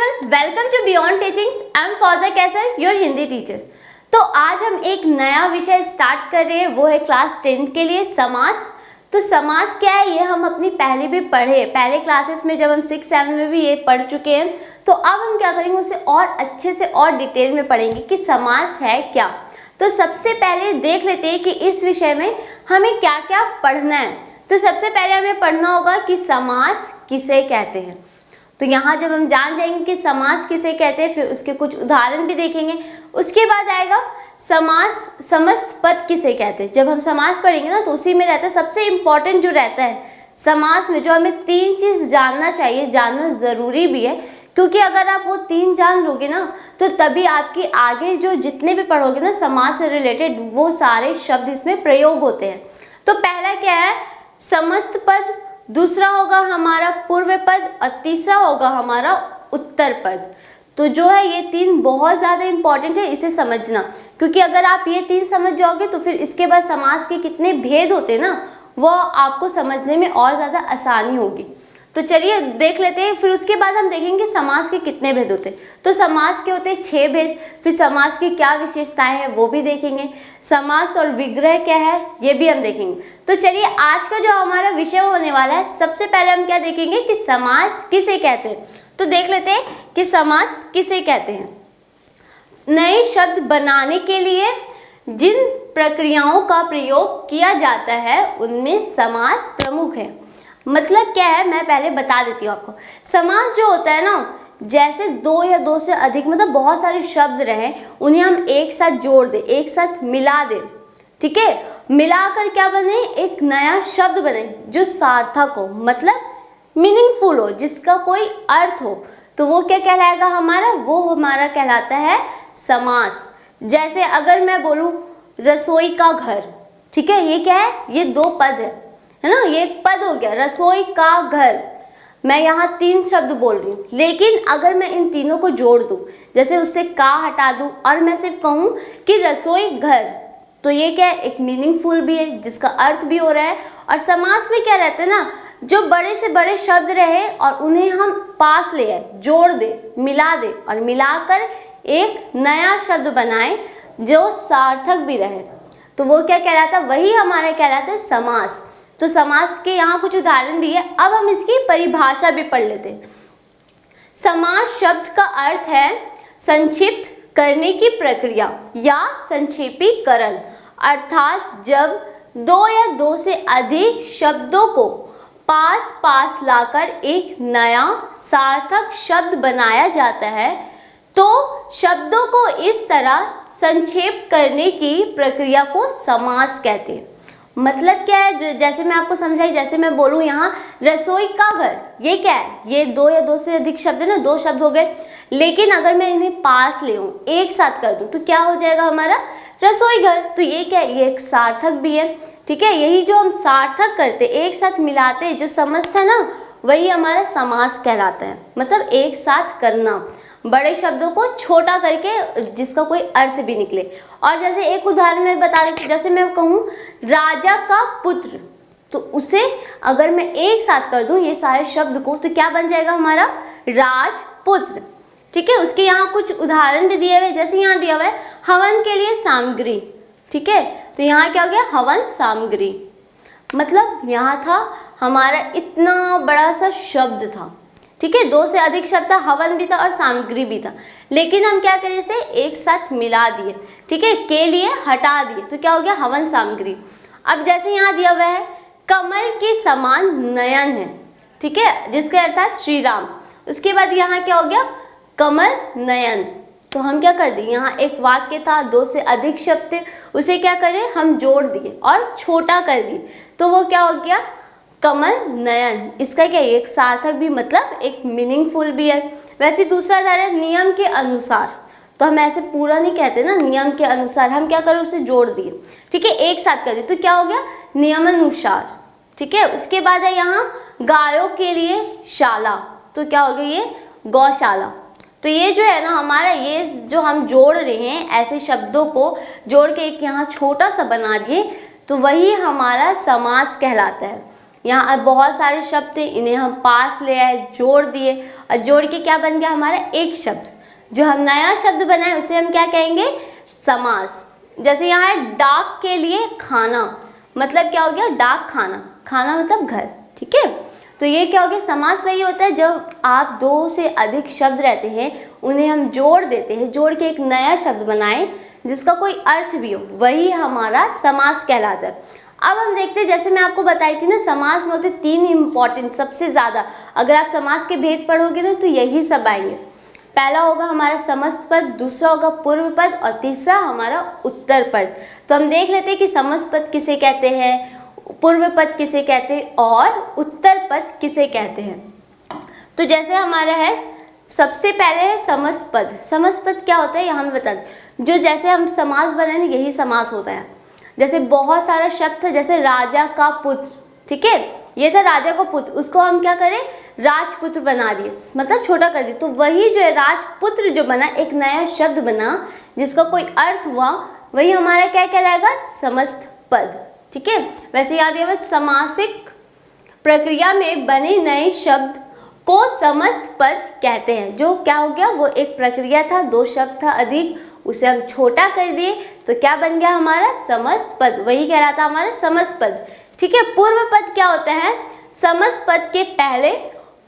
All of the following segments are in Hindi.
everyone, welcome to Beyond Teachings. I am फौजा कैसर, your हिंदी टीचर। तो आज हम एक नया विषय स्टार्ट कर रहे हैं, वो है क्लास 10 के लिए समास। तो समास क्या है ये हम अपनी पहले भी पढ़े, पहले क्लासेस में जब हम 6-7 में भी ये पढ़ चुके हैं। तो अब हम क्या करेंगे, उसे और अच्छे से और डिटेल में पढ़ेंगे कि समास है क्या। तो सबसे पहले देख लेते हैं कि इस विषय में हमें क्या क्या पढ़ना है। तो सबसे पहले हमें पढ़ना होगा कि समास किसे कहते हैं। तो यहाँ जब हम जान जाएंगे कि समास किसे कहते हैं, फिर उसके कुछ उदाहरण भी देखेंगे। उसके बाद आएगा समास समस्त पद किसे कहते हैं। जब हम समास पढ़ेंगे ना, तो उसी में रहता है सबसे इम्पोर्टेंट जो रहता है समास में, जो हमें 3 चीज़ जानना चाहिए, जानना ज़रूरी भी है। क्योंकि अगर आप वो 3 जान लोगे ना, तो तभी आपकी आगे जो जितने भी पढ़ोगे ना समास से रिलेटेड, वो सारे शब्द इसमें प्रयोग होते हैं। तो पहला क्या है, समस्त पद, दूसरा होगा हमारा पूर्व पद और तीसरा होगा हमारा उत्तर पद। तो जो है ये 3 बहुत ज़्यादा इम्पॉर्टेंट है, इसे समझना। क्योंकि अगर आप ये 3 समझ जाओगे तो फिर इसके बाद समास के कितने भेद होते हैं ना, वो आपको समझने में और ज़्यादा आसानी होगी। तो चलिए देख लेते हैं। फिर उसके बाद हम देखेंगे समास के कितने भेद होते हैं। तो समास के होते हैं 6 भेद। फिर समास की क्या विशेषताएं हैं वो भी देखेंगे। समास और विग्रह क्या है ये भी हम देखेंगे। तो चलिए आज का जो हमारा विषय होने वाला है, सबसे पहले हम क्या देखेंगे कि समास किसे कहते हैं। तो देख लेते हैं कि समास किसे कहते हैं। नए शब्द बनाने के लिए जिन प्रक्रियाओं का प्रयोग किया जाता है उनमें समास प्रमुख है। मतलब क्या है, मैं पहले बता देती हूँ आपको। समास जो होता है ना, जैसे 2 या 2 से अधिक, मतलब बहुत सारे शब्द रहे, उन्हें हम एक साथ जोड़ दें, एक साथ मिला दें, ठीक है। मिलाकर क्या बने, एक नया शब्द बने जो सार्थक हो, मतलब मीनिंगफुल हो, जिसका कोई अर्थ हो। तो वो क्या कहलाएगा हमारा, वो हमारा कहलाता है समास। जैसे अगर मैं बोलूँ रसोई का घर, ठीक है, ये क्या है, ये 2 पद है ना, ये एक पद हो गया रसोई का घर। मैं यहाँ 3 शब्द बोल रही हूँ, लेकिन अगर मैं इन तीनों को जोड़ दूँ, जैसे उससे का हटा दूँ और मैं सिर्फ कहूँ कि रसोई घर, तो ये क्या है, एक मीनिंगफुल भी है, जिसका अर्थ भी हो रहा है। और समास में क्या रहता है ना, जो बड़े से बड़े शब्द रहे और उन्हें हम पास ले आए, जोड़ दे, मिला दे और मिलाकर एक नया शब्द बनाए जो सार्थक भी रहे, तो वो क्या कहलाता है, वही हमारा कहलाता है समास। तो समास के यहाँ कुछ उदाहरण भी है। अब हम इसकी परिभाषा भी पढ़ लेते हैं। समास शब्द का अर्थ है संक्षिप्त करने की प्रक्रिया या संक्षेपीकरण, अर्थात जब 2 या 2 से अधिक शब्दों को पास पास लाकर एक नया सार्थक शब्द बनाया जाता है, तो शब्दों को इस तरह संक्षेप करने की प्रक्रिया को समास कहते हैं। मतलब क्या है, जैसे मैं आपको समझाई, जैसे मैं बोलूँ यहाँ रसोई का घर, ये क्या है, ये 2 या 2 से अधिक शब्द है ना, 2 शब्द हो गए। लेकिन अगर मैं इन्हें पास ले आऊँ, एक साथ कर दूँ, तो क्या हो जाएगा हमारा रसोई घर। तो ये क्या है, ये एक सार्थक भी है, ठीक है। यही जो हम सार्थक करते, एक साथ मिलाते, जो समस्त है ना, वही हमारा समास कहलाता है। मतलब एक साथ करना, बड़े शब्दों को छोटा करके जिसका कोई अर्थ भी निकले। और जैसे एक उदाहरण मैं बता देती, जैसे मैं कहूँ राजा का पुत्र, तो उसे अगर मैं एक साथ कर दूं ये सारे शब्द को, तो क्या बन जाएगा हमारा राजपुत्र, ठीक है। उसके यहाँ कुछ उदाहरण भी दिए हुए, जैसे यहाँ दिया हुआ है हवन के लिए सामग्री, ठीक है। तो यहाँ क्या हो गया, हवन सामग्री। मतलब यहाँ था हमारा इतना बड़ा सा शब्द था, ठीक है, 2 से अधिक शब्द था, हवन भी था और सामग्री भी था, लेकिन हम क्या करें, इसे एक साथ मिला दिए, ठीक है, के लिए हटा दिए, तो क्या हो गया हवन सामग्री। अब जैसे यहाँ दिया हुआ है कमल के समान नयन है, ठीक है, जिसके अर्थात श्री राम। उसके बाद यहाँ क्या हो गया, कमल नयन। तो हम क्या कर दिए, यहाँ एक वाक्य था, 2 से अधिक शब्द थे, उसे क्या करें, हम जोड़ दिए और छोटा कर दिए, तो वो क्या हो गया कमल नयन। इसका क्या है, एक सार्थक भी, मतलब एक मीनिंगफुल भी है। वैसे दूसरा उदाहरण नियम के अनुसार, तो हम ऐसे पूरा नहीं कहते ना, नियम के अनुसार हम क्या करें, उसे जोड़ दिए, ठीक है, एक साथ कर दिए, तो क्या हो गया नियमानुसार, ठीक है। उसके बाद है यहाँ गायों के लिए शाला, तो क्या हो गया ये गौशाला। तो ये जो है ना हमारा, ये जो हम जोड़ रहे हैं ऐसे शब्दों को जोड़ के एक यहाँ छोटा सा बना दिए, तो वही हमारा समास कहलाता है। यहाँ बहुत सारे शब्द थे, इन्हें हम पास ले आए, जोड़ दिए और जोड़ के क्या बन गया हमारा एक शब्द। जो हम नया शब्द बनाए उसे हम क्या कहेंगे, समास। जैसे यहाँ है डाक के लिए खाना, मतलब क्या हो गया, डाक खाना, खाना मतलब घर, ठीक है। तो ये क्या हो गया, समास वही होता है जब आप दो से अधिक शब्द रहते हैं, उन्हें हम जोड़ देते हैं, जोड़ के एक नया शब्द बनाएं जिसका कोई अर्थ भी हो, वही हमारा समास कहलाता है। अब हम देखते हैं, जैसे मैं आपको बताई थी ना, समास में होते 3 इंपॉर्टेंट सबसे ज़्यादा, अगर आप समास के भेद पढ़ोगे ना तो यही सब आएंगे। पहला होगा हमारा समस्त पद, दूसरा होगा पूर्व पद और तीसरा हमारा उत्तर पद। तो हम देख लेते हैं कि समस्त पद किसे कहते हैं, पूर्व पद किसे कहते हैं और उत्तर पद किसे कहते हैं। तो जैसे हमारा है, सबसे पहले है समस्त पद। समस्त पद क्या होता है यहाँ मैं बता दूं, जो जैसे हम समास बनाए ना यही समास होता है। जैसे बहुत सारा शब्द था, जैसे राजा का पुत्र, ठीक है, ये था राजा का पुत्र, उसको हम क्या करें, राजपुत्र बना दिए, मतलब छोटा कर दिए। तो वही जो है राजपुत्र जो बना, एक नया शब्द बना जिसका कोई अर्थ हुआ, वही हमारा क्या कहलाएगा, समस्त पद, ठीक है। वैसे याद है, समासिक प्रक्रिया में बने नए शब्द को समस्त पद कहते हैं। जो क्या हो गया, वो एक प्रक्रिया था, 2 शब्द था अधिक, उसे हम छोटा कर दिए तो क्या बन गया हमारा समस्त पद, वही कहलाता हमारा समस्त पद, ठीक है। पूर्व पद क्या होता है, समस्त पद के पहले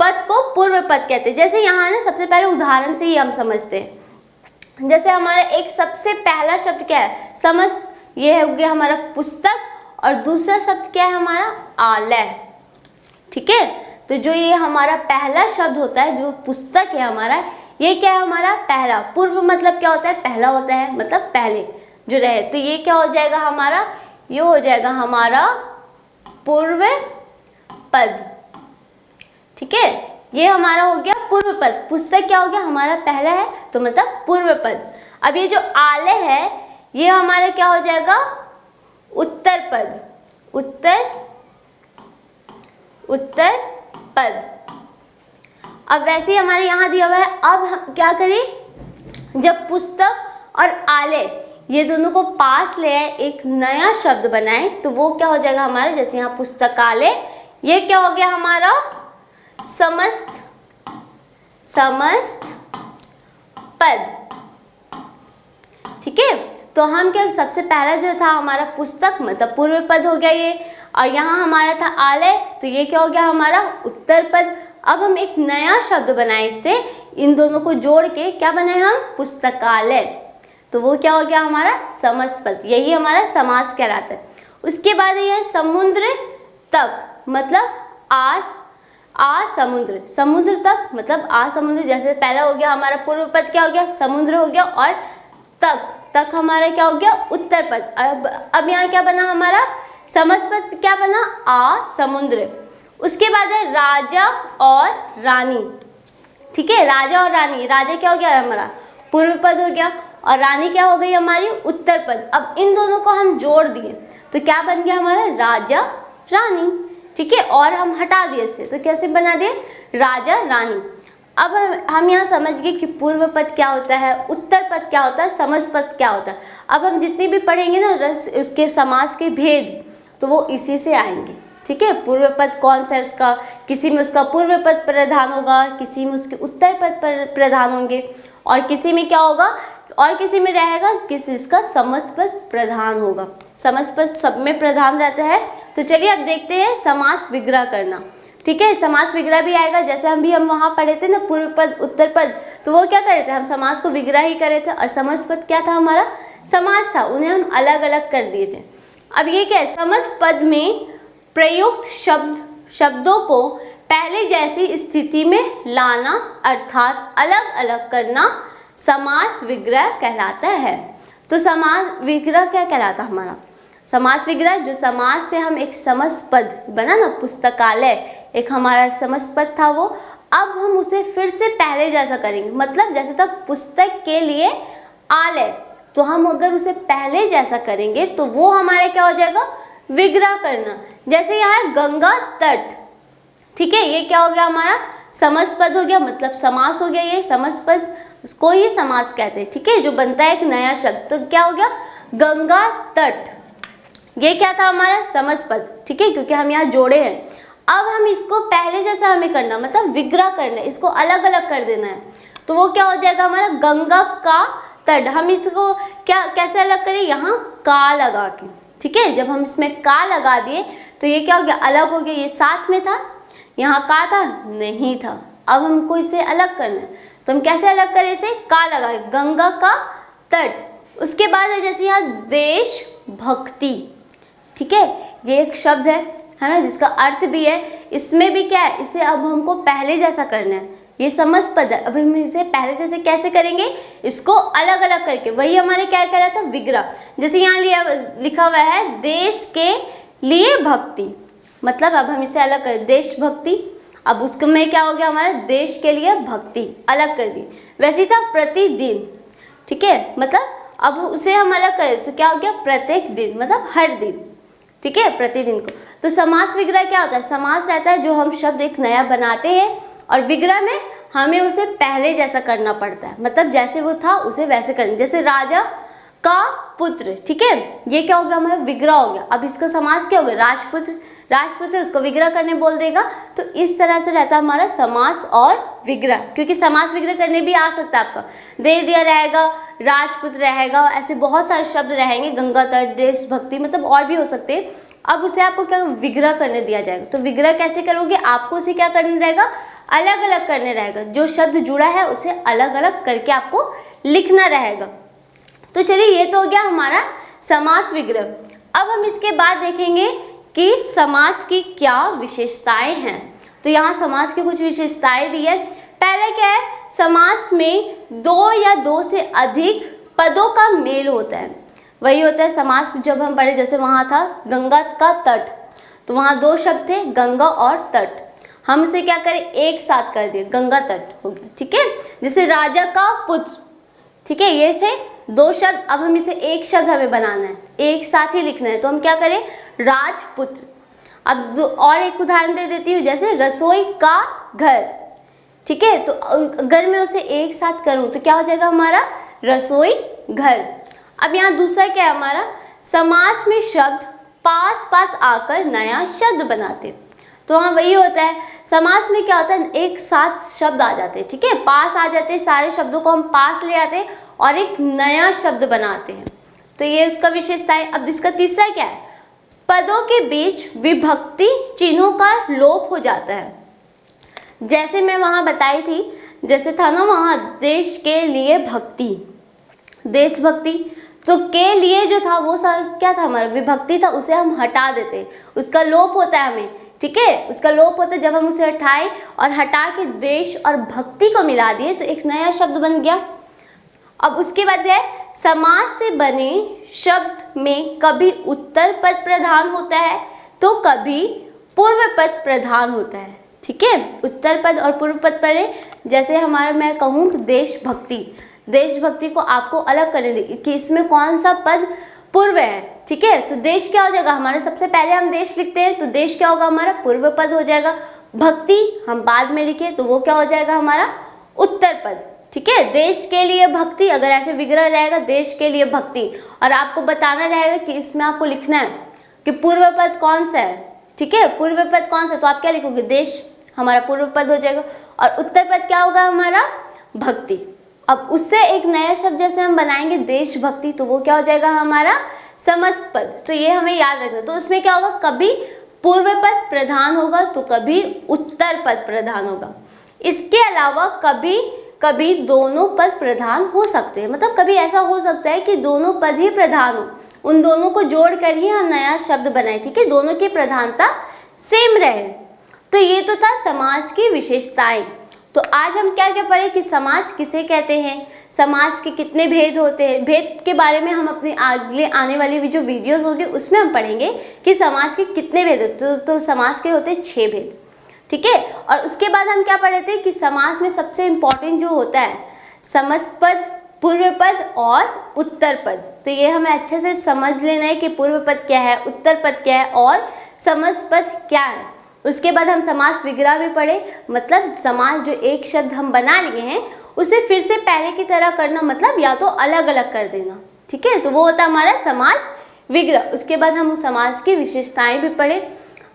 पद को पूर्व पद कहते हैं। जैसे यहाँ ना सबसे पहले उदाहरण से ही हम समझते हैं। जैसे हमारा एक सबसे पहला शब्द क्या है, समस्त, ये हो गया हमारा पुस्तक, और दूसरा शब्द क्या है हमारा, आलय, ठीक है। तो जो ये हमारा पहला शब्द होता है, जो पुस्तक है हमारा, ये क्या है हमारा पहला। पूर्व मतलब क्या होता है, पहला होता है, मतलब पहले जो रहे। तो ये क्या हो जाएगा हमारा, ये हो जाएगा हमारा पूर्व पद, ठीक है। ये हमारा हो गया पूर्व पद। पुस्तक क्या हो गया हमारा पहला है, तो मतलब पूर्व पद। अब ये जो आलय है, ये हमारा क्या हो जाएगा, उत्तर पद, उत्तर पद। अब वैसे ही हमारे यहाँ दिया हुआ है, अब हम क्या करें, जब पुस्तक और आलय ये दोनों को पास ले आए, एक नया शब्द बनाए, तो वो क्या हो जाएगा हमारा, जैसे यहाँ पुस्तकालय, ये क्या हो गया हमारा समस्त पद, ठीक है। तो हम क्या, सबसे पहला जो था हमारा पुस्तक मतलब पूर्व पद हो गया ये, और यहाँ हमारा था आलय, तो ये क्या हो गया हमारा उत्तर पद। अब हम एक नया शब्द बनाए, इससे इन दोनों को जोड़ के क्या बनाए हम, पुस्तकालय, तो वो क्या हो गया हमारा समस्त पद, यही हमारा समास कहलाता है। उसके बाद ये समुद्र तक, मतलब समुद्र, समुद्र तक मतलब समुद्र। जैसे पहला हो गया हमारा पूर्व पद क्या हो गया, समुद्र हो गया, और तक हमारा क्या हो गया, उत्तर पद। अब यहाँ क्या बना हमारा समस्त पद, क्या बना समुद्र। उसके बाद है राजा और रानी, ठीक है, राजा और रानी। राजा क्या हो गया हमारा पूर्व पद हो गया, और रानी क्या हो गई हमारी उत्तर पद। अब इन दोनों को हम जोड़ दिए तो क्या बन गया हमारा राजा रानी, ठीक है। और हम हटा दिए इससे, तो कैसे बना दिए, राजा रानी। अब हम यहाँ समझ गए कि पूर्व पद क्या होता है, उत्तर पद क्या होता है, समस्त पद क्या होता है। अब हम जितनी भी पढ़ेंगे ना उसके समास के भेद, तो वो इसी से आएंगे, ठीक है। पूर्व पद कौन सा है उसका, किसी में उसका पूर्व पद प्रधान होगा, किसी में उसके उत्तर पद प्रधान होंगे, और किसी में क्या होगा, और किसी में रहेगा किसी इसका समस्त पद प्रधान होगा। समस्त पद सब में प्रधान रहता है। तो चलिए अब देखते हैं समास विग्रह करना, ठीक है। समास विग्रह भी आएगा, जैसे हम वहाँ पढ़े थे ना पूर्व पद उत्तर पद, तो वो क्या करे थे, हम समास को विग्रह ही करे थे, और समस्त पद क्या था हमारा समास था, उन्हें हम अलग अलग कर दिए थे। अब ये क्या है, समस्त पद में प्रयुक्त शब्दों को पहले जैसी स्थिति में लाना अर्थात अलग अलग करना समास विग्रह कहलाता है। तो समास विग्रह क्या कहलाता हमारा, समास विग्रह जो समास से हम एक समस्त पद बना ना, पुस्तकालय एक हमारा समस्त पद था, वो अब हम उसे फिर से पहले जैसा करेंगे। मतलब जैसे था पुस्तक के लिए आलय, तो हम अगर उसे पहले जैसा करेंगे तो वो हमारा क्या हो जाएगा, विग्रह करना। जैसे यहाँ है गंगा तट, ठीक है, ये क्या हो गया हमारा समस्त पद हो गया, मतलब समास हो गया, ये समस्त पद उसको ही समास कहते हैं, ठीक है, जो बनता है एक नया शब्द। तो क्या हो गया गंगा तट, ये क्या था हमारा समस्त पद, ठीक है, क्योंकि हम यहाँ जोड़े हैं। अब हम इसको पहले जैसा हमें करना, मतलब विग्रह करना है, इसको अलग अलग कर देना है। तो वो क्या हो जाएगा हमारा गंगा का तट। हम इसको क्या कैसे अलग करें, यहाँ का लगा के, ठीक है। जब हम इसमें का लगा दिए तो ये क्या हो गया, अलग हो गया। ये साथ में था, यहाँ का था नहीं था, अब हमको इसे अलग करना है। तो हम कैसे अलग करें इसे, का लगा गंगा का तट। उसके बाद है जैसे यहाँ देशभक्ति, ठीक है, ये एक शब्द है ना, जिसका अर्थ भी है। इसमें भी क्या है, इसे अब हमको पहले जैसा करना है। ये समस्त पद है, अब हम इसे पहले जैसे कैसे करेंगे, इसको अलग अलग करके। वही हमारे क्या कह रहा था, विग्रह। जैसे यहाँ लिखा हुआ है देश के लिए भक्ति, मतलब अब हम इसे अलग करें, देशभक्ति। अब उसको में क्या हो गया हमारा, देश के लिए भक्ति अलग कर दी। वैसे था प्रतिदिन, ठीक है, मतलब अब उसे हम अलग करें तो क्या हो गया, प्रत्येक दिन, मतलब हर दिन, ठीक है, प्रतिदिन को। तो समास विग्रह क्या होता है, समास रहता है जो हम शब्द एक नया बनाते हैं, और विग्रह में हमें उसे पहले जैसा करना पड़ता है, मतलब जैसे वो था उसे वैसे करना। जैसे राजा का पुत्र, ठीक है, ये क्या हो गया हमारा, विग्रह हो गया। अब इसका समास क्या हो गया, राजपुत्र। राजपुत्र उसको विग्रह करने बोल देगा। तो इस तरह से रहता है हमारा समास और विग्रह, क्योंकि समास विग्रह करने भी आ सकता है। आपका दे दिया रहेगा, राजपुत्र रहेगा, ऐसे बहुत सारे शब्द रहेंगे, गंगा तट, देशभक्ति, मतलब और भी हो सकते हैं। अब उसे आपको क्या विग्रह करने दिया जाएगा। तो विग्रह कैसे करोगे, आपको उसे क्या करना रहेगा, अलग अलग करने रहेगा। जो शब्द जुड़ा है उसे अलग अलग करके आपको लिखना रहेगा। तो चलिए, ये तो हो गया हमारा समास विग्रह। अब हम इसके बाद देखेंगे कि समास की क्या विशेषताएं हैं। तो यहाँ समास की कुछ विशेषताएं दी है। पहले क्या है, समास में दो या दो से अधिक पदों का मेल होता है। वही होता है समास जब हम पढ़े, जैसे वहाँ था गंगा का तट, तो वहाँ दो शब्द थे, गंगा और तट। हम इसे क्या करें, एक साथ कर दिए, गंगा तट हो गया, ठीक है। जैसे राजा का पुत्र, ठीक है, ये थे दो शब्द, अब हम इसे एक शब्द हमें बनाना है, एक साथ ही लिखना है। तो हम क्या करें, राजपुत्र। अब और एक उदाहरण दे देती हूँ, जैसे रसोई का घर, ठीक है। तो अगर मैं उसे एक साथ करूँ तो क्या हो जाएगा हमारा, रसोई घर। अब यहाँ दूसरा क्या है हमारा, समास में शब्द पास पास आकर नया शब्द बनाते। तो हाँ, वही होता है, समास में क्या होता है, एक साथ शब्द आ जाते हैं, ठीक है, पास आ जाते हैं, सारे शब्दों को हम पास ले आते हैं और एक नया शब्द बनाते हैं। तो ये उसका विशेषता है। अब इसका तीसरा क्या है, पदों के बीच विभक्ति चिन्हों का लोप हो जाता है। जैसे मैं वहाँ बताई थी, जैसे था ना वहाँ देश के लिए भक्ति, देशभक्ति, तो के लिए जो था वो क्या था हमारा, विभक्ति था, उसे हम हटा देते, उसका लोप होता है हमें, ठीक है, उसका लोप होता है। जब हम उसे हटाए और हटा के देश और भक्ति को मिला दिए तो एक नया शब्द बन गया। अब उसके बाद है, समास से बने शब्द में कभी उत्तर पद प्रधान होता है तो कभी पूर्व पद प्रधान होता है, ठीक है। उत्तर पद और पूर्व पद पढ़े। जैसे हमारा मैं कहूँ देशभक्ति, देशभक्ति को आपको अलग करने देगी कि इसमें कौन सा पद पूर्व है, ठीक है। तो देश क्या हो जाएगा हमारा, सबसे पहले हम देश लिखते हैं तो देश क्या होगा हमारा, पूर्व पद हो जाएगा। भक्ति हम बाद में लिखे तो वो क्या हो जाएगा हमारा, उत्तर पद, ठीक है। देश के लिए भक्ति, अगर ऐसे विग्रह रहेगा देश के लिए भक्ति, और आपको बताना रहेगा कि इसमें आपको लिखना है कि पूर्व पद कौन सा है, ठीक है, पूर्व पद कौन सा, तो आप क्या लिखोगे, देश हमारा पूर्व पद हो जाएगा, और उत्तर पद क्या होगा हमारा, भक्ति। अब उससे एक नया शब्द जैसे हम बनाएंगे देशभक्ति, तो वो क्या हो जाएगा हमारा, समस्त पद। तो ये हमें याद रखना। तो उसमें क्या होगा, कभी पूर्व पद प्रधान होगा तो कभी उत्तर पद प्रधान होगा। इसके अलावा कभी कभी दोनों पद प्रधान हो सकते हैं, मतलब कभी ऐसा हो सकता है कि दोनों पद ही प्रधान हो, उन दोनों को जोड़कर ही हम नया शब्द बनाए, ठीक है, दोनों की प्रधानता सेम रहे। तो ये तो था समास की विशेषताएं। तो आज हम क्या क्या पढ़े कि समास किसे कहते हैं, समास के कितने भेद होते हैं। भेद के बारे में हम अपनी अगले आने वाली जो वीडियोस होगी उसमें हम पढ़ेंगे कि समास के कितने भेद होते हैं। तो समास के होते हैं 6 भेद, ठीक है। और उसके बाद हम क्या पढ़े थे कि समास में सबसे इम्पॉर्टेंट जो होता है समस्त पद, पूर्व पद और उत्तर पद। तो ये हमें अच्छे से समझ लेना है कि पूर्व पद क्या है, उत्तर पद क्या है और समस्त पद क्या है। उसके बाद हम समास विग्रह भी पढ़े, मतलब समास जो एक शब्द हम बना लिए हैं उसे फिर से पहले की तरह करना, मतलब या तो अलग अलग कर देना, ठीक है। तो वो होता है हमारा समास विग्रह। उसके बाद हम उस समास की विशेषताएं भी पढ़े।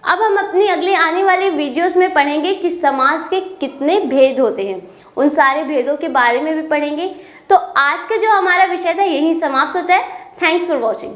अब हम अपनी अगली आने वाली वीडियोस में पढ़ेंगे कि समास के कितने भेद होते हैं, उन सारे भेदों के बारे में भी पढ़ेंगे। तो आज का जो हमारा विषय था यही समाप्त होता है। Thanks for watching.